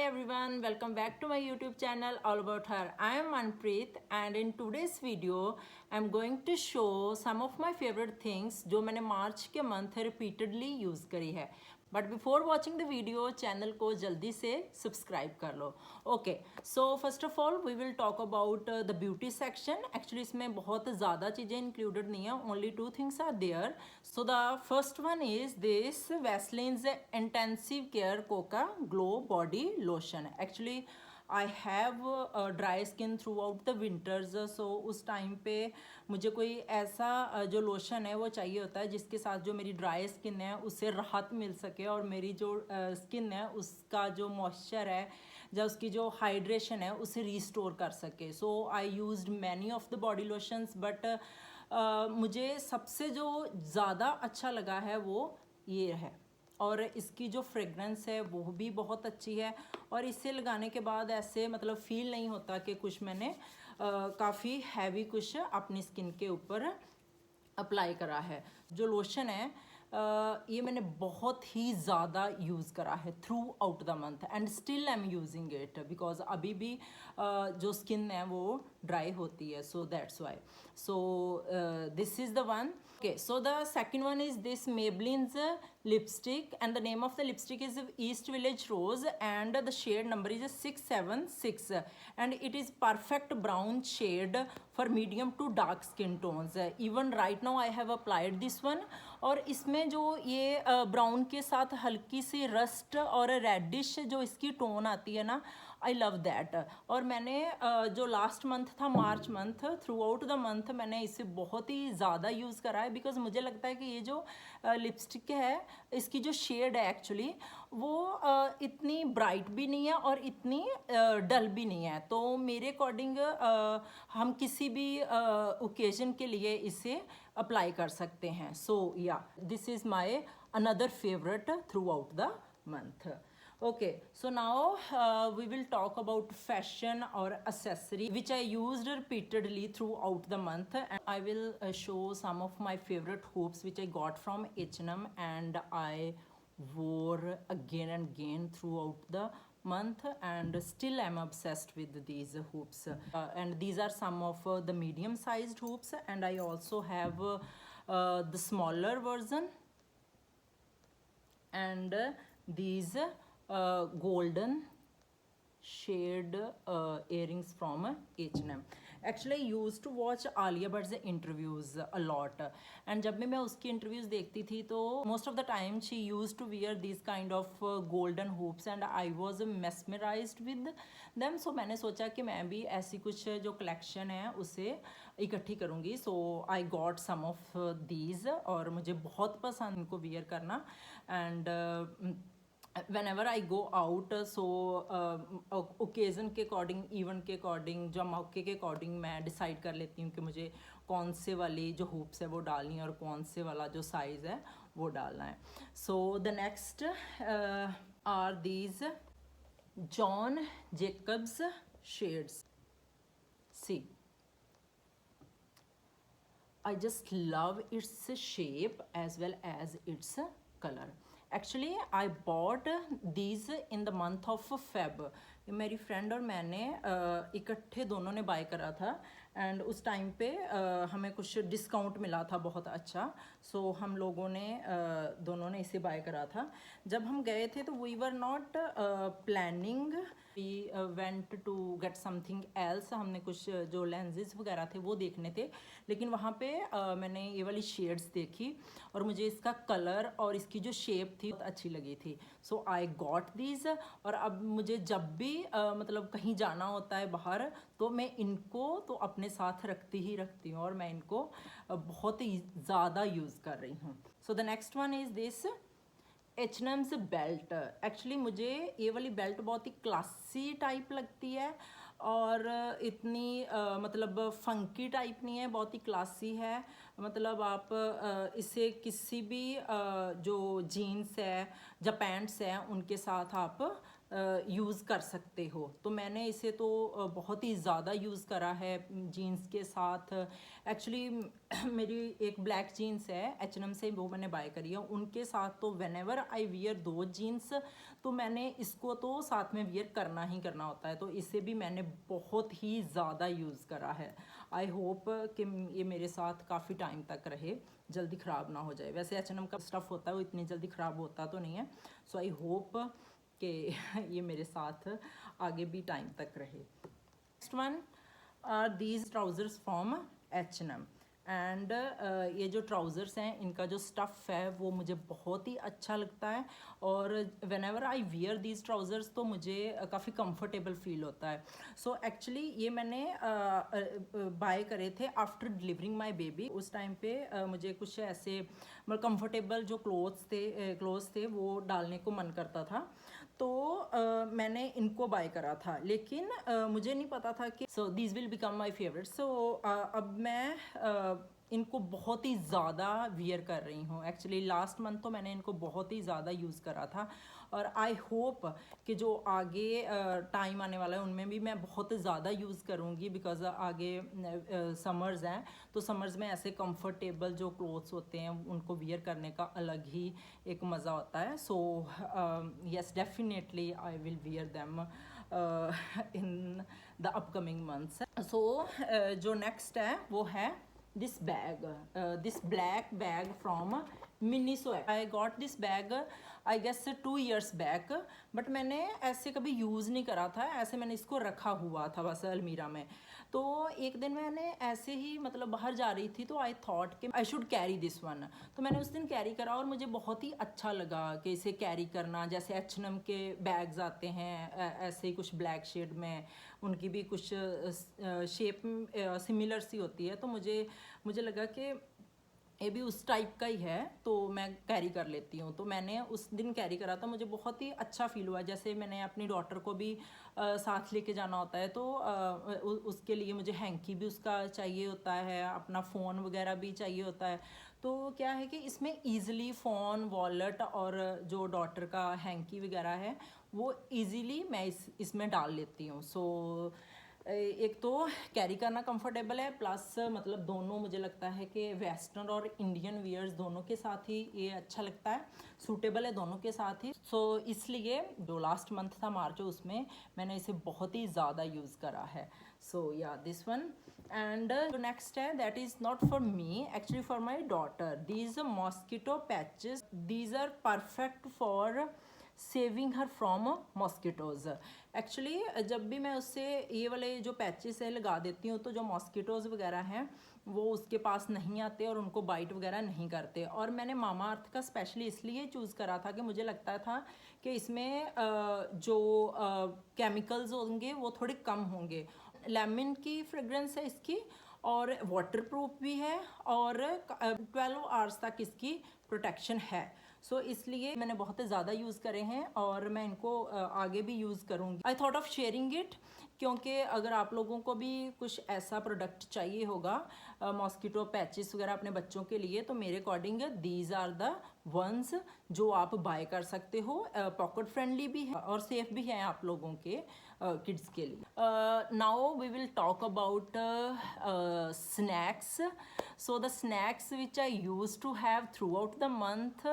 everyone, welcome back to my YouTube channel All About Her. I am Manpreet and in today's video I'm going to show some of my favorite things जो मैंने मार्च के month repeatedly use करी है. But before watching the video, channel को जल्दी से subscribe कर लो. Okay, so first of all we will talk about the beauty section. Actually इसमें बहुत ज़्यादा चीज़ें included नहीं है. Only two things are there. So the first one is this Vaseline's Intensive Care Coca Glow Body Lotion. Actually I have dry skin throughout the winters. So उस time पे मुझे कोई ऐसा जो लोशन है वो चाहिए होता है जिसके साथ जो मेरी ड्राई स्किन है उससे राहत मिल सके और मेरी जो स्किन है उसका जो मॉइस्चर है या उसकी जो हाइड्रेशन है उसे रिस्टोर कर सके. So I used many of the body lotions but मुझे सबसे जो ज़्यादा अच्छा लगा है वो ये है और इसकी जो फ्रेगरेंस है वो भी बहुत अच्छी है और इसे लगाने के बाद ऐसे मतलब फ़ील नहीं होता कि कुछ मैंने काफ़ी हैवी कुछ अपनी स्किन के ऊपर अप्लाई करा है. जो लोशन है ये मैंने बहुत ही ज़्यादा यूज़ करा है through out the month and still I am using it because अभी भी जो स्किन है वो ड्राई होती है. So that's why. So this is the one. Okay, so the second one is this Maybelline's lipstick and the name of the lipstick is East Village Rose and the shade number is 676 and it is perfect brown shade for medium to dark skin tones. Even right now I have applied this one और इसमें जो ये brown के साथ हल्की सी rust और reddish जो इसकी टोन आती है ना, आई लव दैट. और मैंने जो लास्ट मंथ था March month through out the month मैंने इसे बहुत ही ज़्यादा यूज़ करा है बिकॉज मुझे लगता है कि ये जो लिपस्टिक है इसकी जो शेड है एक्चुअली वो इतनी ब्राइट भी नहीं है और इतनी डल भी नहीं है. तो मेरे अकॉर्डिंग हम किसी भी ओकेजन के लिए इसे अप्लाई कर सकते हैं. सो या this is my another favourite through out the month. Okay, so now we will talk about fashion or accessory which I used repeatedly throughout the month and I will show some of my favorite hoops which I got from H&M and I wore again and again throughout the month and still I'm obsessed with these hoops. And these are some of the medium sized hoops and I also have the smaller version and these golden shade earrings from H&M. Actually I used to watch Alia Bhatt's interviews a lot and जब भी मैं उसकी interviews देखती थी तो most of the time she used to wear these kind of golden hoops and I was mesmerized with them. So मैंने सोचा कि मैं भी ऐसी कुछ जो collection है उसे इकट्ठी करूँगी. So I got some of these और मुझे बहुत पसंद इनको wear करना and whenever I go out so occasion के अकॉर्डिंग इवेंट के अकॉर्डिंग जो मौके के अकॉर्डिंग मैं डिसाइड कर लेती हूँ कि मुझे कौन से वाली जो हुप्स है वो डालनी है और कौन से वाला जो साइज़ है वो डालना है. So the next are these John Jacobs shades. See I just love its shape as well as its color. Actually I bought these in the month of Feb. मेरी फ्रेंड और मैंने इकट्ठे दोनों ने बाय करा था एंड उस time पे हमें कुछ डिस्काउंट मिला था बहुत अच्छा. सो हम लोगों ने दोनों ने इसे बाय करा था. जब हम गए थे तो we were not planning, we went to get something else. हमने कुछ जो लेंसेज वगैरह थे वो देखने थे लेकिन वहाँ पे मैंने ये वाली शेड्स देखी और मुझे इसका कलर और इसकी जो शेप थी बहुत अच्छी लगी थी. सो आई गॉट दीज और अब मुझे जब भी मतलब कहीं जाना होता है बाहर तो मैं इनको तो अपने साथ रखती ही हूँ और मैं इनको बहुत ही ज़्यादा यूज़ कर रही हूँ. सो the next one is this H&M's belt. Actually मुझे ये वाली बेल्ट बहुत ही क्लासी टाइप लगती है और इतनी मतलब फंकी टाइप नहीं है, बहुत ही क्लासी है. मतलब आप इसे किसी भी जो जीन्स है या पैंट्स हैं उनके साथ आप यूज़ कर सकते हो। तो मैंने इसे तो बहुत ही ज़्यादा यूज़ करा है जीन्स के साथ। एक्चुअली मेरी एक ब्लैक जीन्स है H&M से, वो मैंने बाय करी है। उनके साथ तो व्हेनेवर आई वियर दो जीन्स, तो मैंने इसको तो साथ में वियर करना ही करना होता है। तो इसे भी मैंने बहुत ही ज़्यादा यूज़ करा है। आई होप कि ये मेरे साथ काफ़ी टाइम तक रहे, जल्दी ख़राब ना हो जाए। वैसे H&M का स्टफ़ होता है वो इतनी जल्दी ख़राब होता तो नहीं है। सो आई होप कि ये मेरे साथ आगे भी टाइम तक रहे। Next one are these trousers from H&M and ये जो ट्राउज़र्स हैं इनका जो स्टफ़ है वो मुझे बहुत ही अच्छा लगता है, और whenever I wear these trousers तो मुझे काफ़ी कंफर्टेबल फील होता है। सो एक्चुअली ये मैंने बाय करे थे आफ्टर डिलीवरिंग माय बेबी। उस टाइम पे मुझे कुछ ऐसे मतलब कंफर्टेबल जो क्लोथ्स थे वो डालने को मन करता था, तो मैंने इनको बाय करा था। लेकिन मुझे नहीं पता था कि so these will become my favourite. So अब मैं इनको बहुत ही ज़्यादा वियर कर रही हूँ। एक्चुअली लास्ट मंथ तो मैंने इनको बहुत ही ज़्यादा यूज़ करा था, और आई होप कि जो आगे टाइम आने वाला है उनमें भी मैं बहुत ज़्यादा यूज़ करूँगी, बिकॉज आगे समर्स हैं, तो समर्स में ऐसे कंफर्टेबल जो क्लोथ्स होते हैं उनको वियर करने का अलग ही एक मज़ा होता है। So yes, definitely I will wear them in the upcoming months. So जो नेक्स्ट है वो है this bag, this black bag from Miniso. I got this bag I guess 2 years back, but मैंने ऐसे कभी यूज़ नहीं करा था। ऐसे मैंने इसको रखा हुआ था बस अलमीरा में। तो एक दिन मैंने ऐसे ही मतलब बाहर जा रही थी, तो आई थॉट कि I should carry this one. तो मैंने उस दिन कैरी करा और मुझे बहुत ही अच्छा लगा कि इसे कैरी करना। जैसे H&M के बैग्स आते हैं ऐसे ही कुछ ब्लैक शेड में, उनकी भी कुछ शेप सिमिलर सी होती है, तो मुझे लगा कि ये भी उस टाइप का ही है, तो मैं कैरी कर लेती हूँ। तो मैंने उस दिन कैरी करा था, मुझे बहुत ही अच्छा फील हुआ। जैसे मैंने अपनी डॉटर को भी साथ लेके जाना होता है, तो उसके लिए मुझे हैंकी भी उसका चाहिए होता है, अपना फ़ोन वगैरह भी चाहिए होता है। तो क्या है कि इसमें ईज़िली फ़ोन, वॉलेट और जो डॉटर का हैंकी वगैरह है वो ईज़िली मैं इसमें डाल लेती हूँ। सो एक तो कैरी करना कंफर्टेबल है, प्लस मतलब दोनों मुझे लगता है कि वेस्टर्न और इंडियन वियर्स दोनों के साथ ही ये अच्छा लगता है, सूटेबल है दोनों के साथ ही। सो इसलिए जो लास्ट मंथ था मार्च, उसमें मैंने इसे बहुत ही ज़्यादा यूज़ करा है। सो या दिस वन एंड जो नेक्स्ट है that is not for me, actually for my daughter. These mosquito patches, these are perfect for saving her from mosquitoes. Actually जब भी मैं उससे ये वाले जो पैचेस है लगा देती हूँ, तो जो मॉस्किटोज़ वगैरह हैं वो उसके पास नहीं आते और उनको बाइट वगैरह नहीं करते। और मैंने मामा अर्थ का स्पेशली इसलिए चूज़ करा था कि मुझे लगता था कि इसमें जो केमिकल्स होंगे वो थोड़े कम होंगे। लेमन की फ्रेगरेंस है इसकी, और वाटर प्रूफ भी है, और 12 आवर्स तक इसकी प्रोटेक्शन है। सो इसलिए मैंने बहुत ज़्यादा यूज़ करे हैं और मैं इनको आगे भी यूज़ करूँगी। I thought of sharing it, क्योंकि अगर आप लोगों को भी कुछ ऐसा प्रोडक्ट चाहिए होगा मॉस्किटो पैचेस वगैरह अपने बच्चों के लिए, तो मेरे according these are the ones जो आप बाय कर सकते हो। पॉकेट फ्रेंडली भी है और सेफ भी है आप लोगों के किड्स के लिए। Now we will talk about snacks. So the snacks which I use to have throughout the month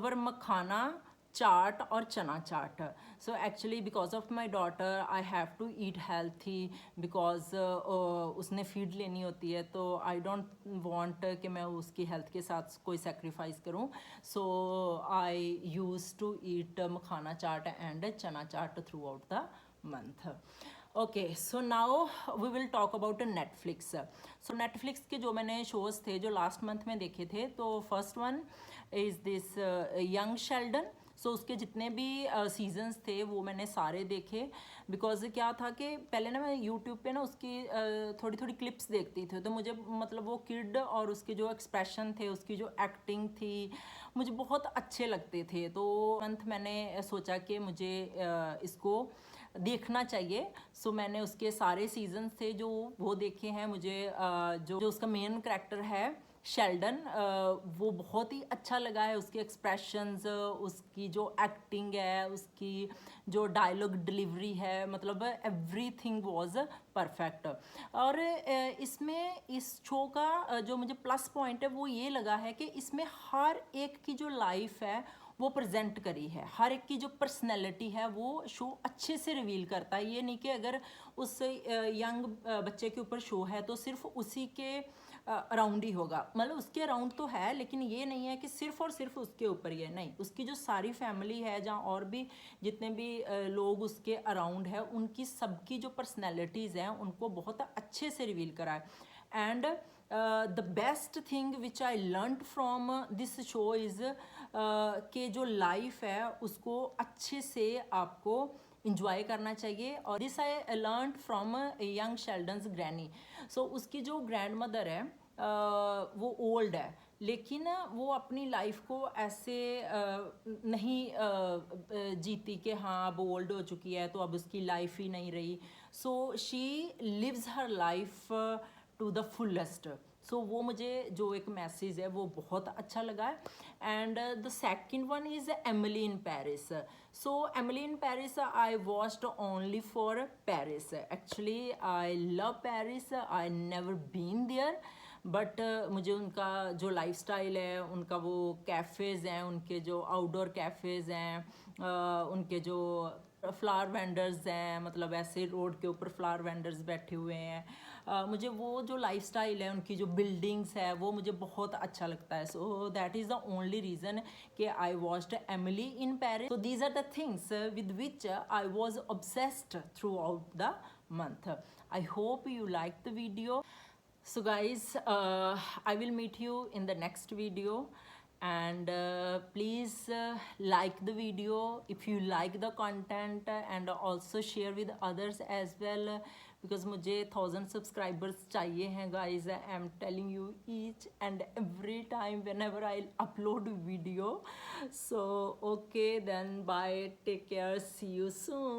were makhana chaat और chana chaat. So actually because of my daughter I have to eat healthy, because उसने feed लेनी होती है, तो I don't want कि मैं उसकी health के साथ कोई सेक्रीफाइस करूं। So I use to eat makhana chaat and chana chaat throughout the month. Okay, so now we will talk about Netflix. So Netflix के जो मैंने शोज़ थे जो लास्ट मंथ में देखे थे, तो first one is this young Sheldon. So उसके जितने भी सीजन्स थे वो मैंने सारे देखे, बिकॉज क्या था कि पहले ना मैं यूट्यूब पे ना उसकी थोड़ी थोड़ी क्लिप्स देखती थी, तो मुझे मतलब वो किड और उसके जो एक्सप्रेशन थे, उसकी जो एक्टिंग थी, मुझे बहुत अच्छे लगते थे। तो मंथ मैंने सोचा कि मुझे इसको देखना चाहिए। सो मैंने उसके सारे सीजन्स थे जो वो देखे हैं। मुझे जो उसका मेन कैरेक्टर है शेल्डन, वो बहुत ही अच्छा लगा है, उसके एक्सप्रेशंस, उसकी जो एक्टिंग है, उसकी जो डायलॉग डिलीवरी है, मतलब एवरीथिंग वाज परफेक्ट। और इसमें इस शो का जो मुझे प्लस पॉइंट है वो ये लगा है कि इसमें हर एक की जो लाइफ है वो प्रेजेंट करी है, हर एक की जो पर्सनैलिटी है वो शो अच्छे से रिवील करता है। ये नहीं कि अगर उस यंग बच्चे के ऊपर शो है तो सिर्फ उसी के अराउंड ही होगा, मतलब उसके अराउंड तो है, लेकिन ये नहीं है कि सिर्फ और सिर्फ उसके ऊपर ही है, नहीं, उसकी जो सारी फैमिली है, जहाँ और भी जितने भी लोग उसके अराउंड है, उनकी सबकी जो पर्सनैलिटीज़ हैं उनको बहुत अच्छे से रिवील करा है। And the best thing which I learn from this show is कि जो लाइफ है उसको अच्छे से आपको इंजॉय करना चाहिए। और this I learn from young Sheldon's granny. So उसकी जो ग्रैंड मदर है वो ओल्ड है, लेकिन वो अपनी लाइफ को ऐसे नहीं जीती कि हाँ अब ओल्ड हो चुकी है तो अब उसकी लाइफ ही नहीं रही। So she lives her life to the fullest. So वो मुझे जो एक मैसेज है वो बहुत अच्छा लगा है। And the second one is Emily in Paris. So Emily in Paris I watched only for Paris. Actually I love Paris, I never been there, but मुझे उनका जो लाइफस्टाइल है, उनका वो कैफ़ेज़ हैं, उनके जो आउटडोर कैफ़ेज़ हैं, उनके जो फ्लावर वेंडर्स हैं, मतलब ऐसे रोड के ऊपर फ्लावर वेंडर्स बैठे हुए हैं, मुझे वो जो लाइफस्टाइल है, उनकी जो बिल्डिंग्स है, वो मुझे बहुत अच्छा लगता है। So that is the only reason कि I watched Emily in Paris. So these are the things with which I was obsessed throughout the month. I hope you liked the video. So guys, I will meet you in the next video, and please like the video if you like the content, and also share with others as well, because मुझे 1000 subscribers चाहिए हैं guys. I am telling you each and every time whenever I upload video. So okay then, bye, take care, see you soon.